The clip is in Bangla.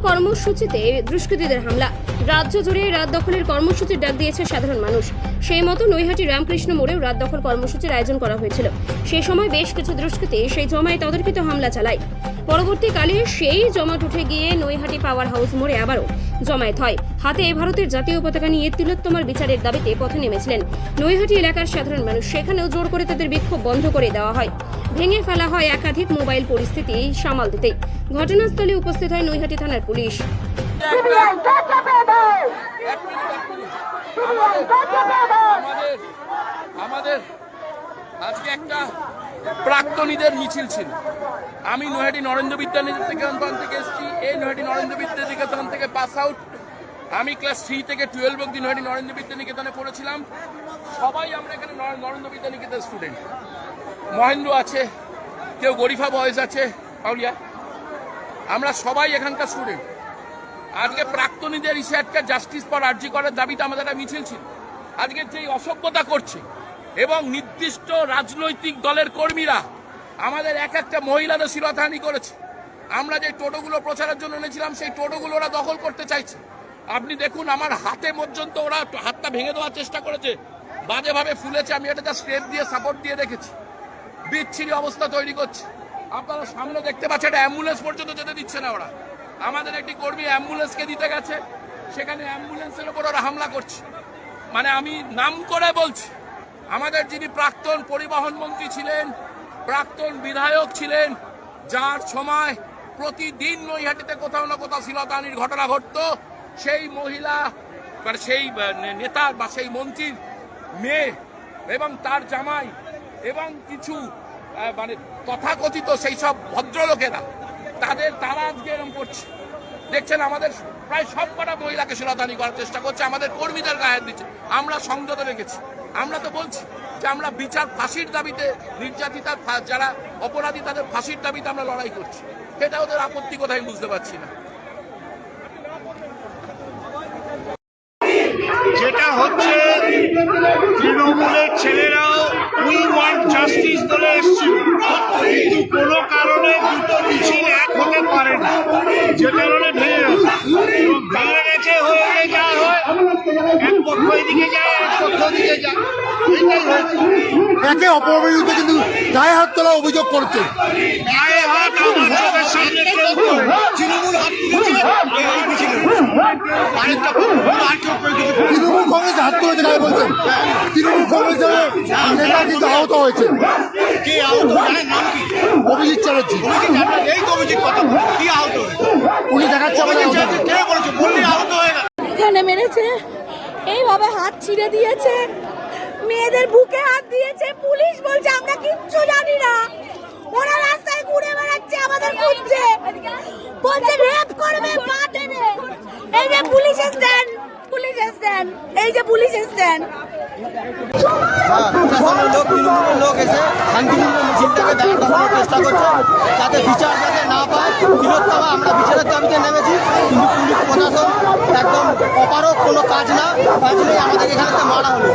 কর্মসূচিতে দুষ্কৃতীদের হামলা। রাজ্য জুড়ে রাত দখলের কর্মসূচির ডাক দিয়েছে সাধারণ মানুষ। সেই মতো নৈহাটি রামকৃষ্ণ মোড়েও রাত দখল কর্মসূচির আয়োজন করা হয়েছিল। সেই সময় বেশ কিছু দুষ্কৃতী সেই জমায়েত অতর্কিত হামলা চালায়। পরবর্তীকালে সেই জমাট উঠে গিয়ে নৈহাটি পাওয়ার হাউস মোড়ে আবারও জমায়েত হয়। হাতে ভারতের জাতীয় পতাকা নিয়ে তিলোত্তমার বিচারের দাবিতে পথে নেমেছিলেন নৈহাটি এলাকার সাধারণ মানুষ। সেখানেও জোর করে তাদের বিক্ষোভ বন্ধ করে দেওয়া হয়। ভেঙে ফেলা হয় একাধিক মোবাইল। পরিস্থিতি সামাল দিতে ঘটনাস্থলে উপস্থিত হয় নৈহাটি থানার পুলিশ। আমাদের আজকে একটা প্রাক্তনীদের মিছিল ছিল। আমি নৈহাটি নরেন্দ্র বিদ্যানিকেতন থেকে এসেছি। এই নৈহাটি নরেন্দ্র বিদ্যানিকেতন থেকে পাস আউট। আমি ক্লাস 3 থেকে 12 অবধি নৈহাটি নরেন্দ্র বিদ্যানিকেতনে পড়েছিলাম। সবাই আমরা এখানে নরেন্দ্র বিদ্যানিকেতন স্টুডেন্ট। মহেন্দ্র আছে, কেউ গরিফা বয়েজ আছে, পাউলিয়া, আমরা সবাই এখানকার স্টুডেন্ট। আজকে প্রাক্তনীদের ইসেটকে জাস্টিস ফর আরজি করার দাবিতে আমাদের একটা মিছিল ছিল। আজকে যেই অসভ্যতা করছে এবং নির্দিষ্ট রাজনৈতিক দলের কর্মীরা আমাদের এক একটা মহিলাদের শিরোধানি করেছে। আমরা যে টোটোগুলো প্রচারের জন্য এনেছিলাম সেই টোটোগুলো ওরা দখল করতে চাইছে। আপনি দেখুন আমার হাতে পর্যন্ত ওরা হাতটা ভেঙে দেওয়ার চেষ্টা করেছে, বাজেভাবে ফুলেছে। আমি এটা জাস্ট স্টেপ দিয়ে সাপোর্ট দিয়ে রেখেছি। বিচ্ছিরি অবস্থা তৈরি করছে। আপনারা সামনে দেখতে পাচ্ছেন একটা অ্যাম্বুলেন্স পর্যন্ত যেতে দিচ্ছে না ওরা। আমাদের একটি কর্মী অ্যাম্বুলেন্সকে দিতে গেছে, সেখানে অ্যাম্বুলেন্সের উপর ওরা হামলা করছে। মানে আমি নাম করে বলছি, আমাদের যিনি প্রাক্তন পরিবহন মন্ত্রী ছিলেন, প্রাক্তন বিধায়ক ছিলেন, যার সময় প্রতিদিন নৈহাটিতে কোথাও না কোথাও শ্লীলতাহানির ঘটনা ঘটতো, সেই মহিলা মানে সেই নেতার বা সেই মন্ত্রীর মেয়ে এবং তার জামাই এবং কিছু মানে তথাকথিত সেই সব ভদ্রলোকেরা তারা আজকে এরকম করছে। দেখছেন আমাদের প্রায় সব কটা মহিলাকে শ্লীলতাহানি করার চেষ্টা করছে, আমাদের কর্মীদের গায়ে দিচ্ছে। আমরা সংযত রেখেছি। আমরা তো বলছি যে আমরা বিচার ফাঁসির দাবিতে, নির্যাতিতা যারা অপরাধী তাদের ফাঁসির দাবিতে আমরা লড়াই করছি। এটা ওদের আপত্তি কোথায় বুঝতে পারছি না। যেটা হচ্ছে তৃণমূলের ছেলেরাও উই ওয়ান্ট জাস্টিস বলে এসছিল, কিন্তু কোনো কারণে দুটো মিছিল এক হতে পারে না, যে কারণে ভেঙে গেছে। এবং ভেঙে গেছে হয়ে যা হয়, এক পক্ষ এদিকে যায় এক পক্ষ দিকে যায়, এইটাই হয়েছে। একে অপরের বিরুদ্ধে কিন্তু গায়ে হাত তোলা অভিযোগ করছে। গায়ে হাত আমার চোখের সামনে কেউ করে না। তৃণমূল হাত তুলেছে, তৃণমূল কংগ্রেস হাত তুলেছে গায়ে বলছেন। তৃণমূল কংগ্রেসের নেতা কিন্তু আহত হয়েছে। কে আহত জানেন নাম কি? অভিজিৎ চ্যাটার্জি। এই তো অভিজিৎ কথা কি আহত হয়েছে? উনি দেখাচ্ছে কে বলেছে বললি আহত হয়ে গেল? এখানে মেরেছে, এইভাবে হাত ছিঁড়ে দিয়েছে, মেয়েদের বুকে হাত দিয়েছে। পুলিশ বলছে আমরা কিচ্ছু জানি না, ওরা রাস্তায় ঘুরে বেড়াচ্ছে, আমাদের খুঁজছে, বলছে রেপ করবে, পা টেনে। এই যে পুলিশ স্ট্যান্ড, পুলিশ স্ট্যান্ড, এই যে পুলিশ স্ট্যান্ড। প্রশাসনের লোক, তৃণমূলের লোক এসে শান্তিপূর্ণ মিছিলটাকে দাঁড় করানোর চেষ্টা করছে, যাতে বিচার যাতে না পায়। তিলোত্তমা আমরা বিচারের দাবিতে নেমেছি, কিন্তু পুলিশ প্রশাসন একদম অপারক, কোনো কাজ নেই, আমাদের এখানে মারা হলো।